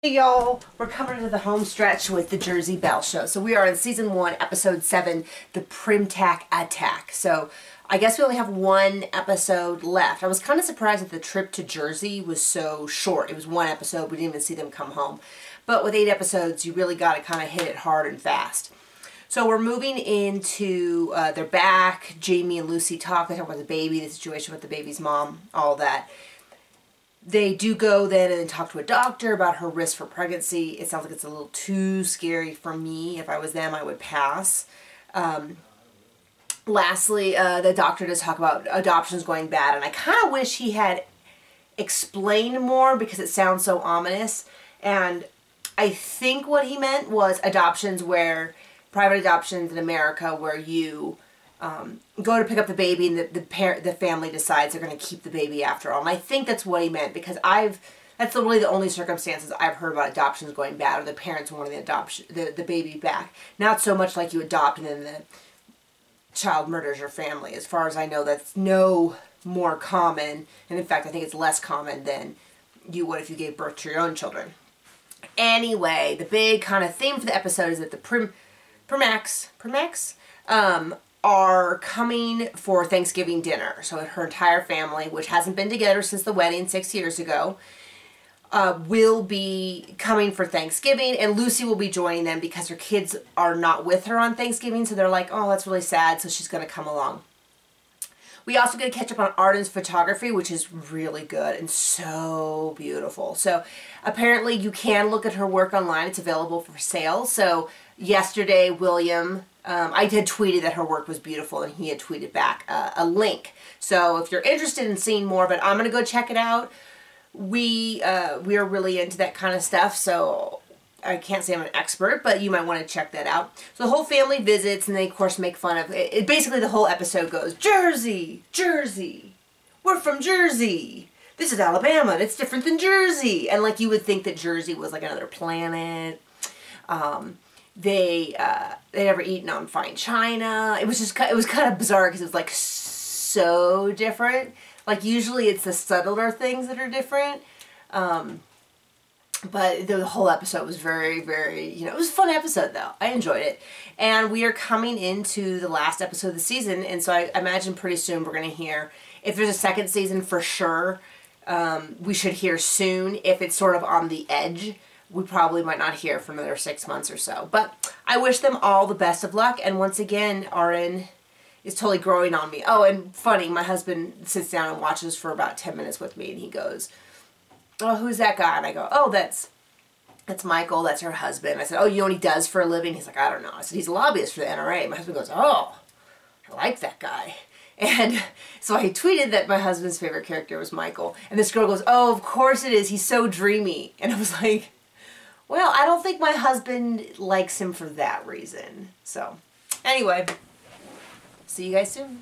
Hey y'all, we're coming into the home stretch with the Jersey Belle show. So we are in season 1, episode 7, The Primak Attack. So I guess we only have one episode left. I was kind of surprised that the trip to Jersey was so short. It was one episode. We didn't even see them come home. But with 8 episodes, you really got to kind of hit it hard and fast. So we're moving into, they're back. Jamie and Lucy talk. They talk about the baby, the situation with the baby's mom, all that. They do go then and talk to a doctor about her risk for pregnancy. It sounds like it's a little too scary for me. If I was them, I would pass. Lastly, the doctor does talk about adoptions going bad, and I kind of wish he had explained more because it sounds so ominous. And I think what he meant was adoptions where, private adoptions in America where you go to pick up the baby and the family decides they're going to keep the baby after all. And I think that's what he meant, because that's really the only circumstances I've heard about adoptions going bad, or the parents wanting the baby back. Not so much like you adopt and then the child murders your family. As far as I know, that's no more common, and in fact I think it's less common than you would if you gave birth to your own children. Anyway, the big kind of theme for the episode is that the Primaks are coming for Thanksgiving dinner. So her entire family, which hasn't been together since the wedding 6 years ago, will be coming for Thanksgiving, and Lucy will be joining them because her kids are not with her on Thanksgiving, so they're like, oh, that's really sad, so she's going to come along. We also get to catch up on Arden's photography, which is really good and so beautiful. So apparently you can look at her work online. It's available for sale. So yesterday, William, I had tweeted that her work was beautiful, and he had tweeted back a link. So if you're interested in seeing more of it, I'm going to go check it out. We are really into that kind of stuff, so I can't say I'm an expert, but you might want to check that out. So the whole family visits, and they, of course, make fun of it. Basically, the whole episode goes, Jersey, Jersey, we're from Jersey. This is Alabama, and it's different than Jersey. And like you would think that Jersey was like another planet. They never eaten on fine china. It was kind of bizarre because it was like so different. Like usually it's the subtler things that are different. But the whole episode was very, very, it was a fun episode though. I enjoyed it. And we are coming into the last episode of the season, and so I imagine pretty soon we're going to hear, if there's a second season for sure, we should hear soon. If it's sort of on the edge, we probably might not hear for another 6 months or so. But I wish them all the best of luck, and once again, Arden is totally growing on me. Oh, and funny, my husband sits down and watches for about 10 minutes with me, and he goes, oh, who's that guy? And I go, oh, that's Michael, that's her husband. I said, oh, you know what he does for a living? He's like, I don't know. I said, he's a lobbyist for the NRA. My husband goes, oh, I like that guy. And so I tweeted that my husband's favorite character was Michael. And this girl goes, oh, of course it is. He's so dreamy. And I was like, well, I don't think my husband likes him for that reason. So, anyway, see you guys soon.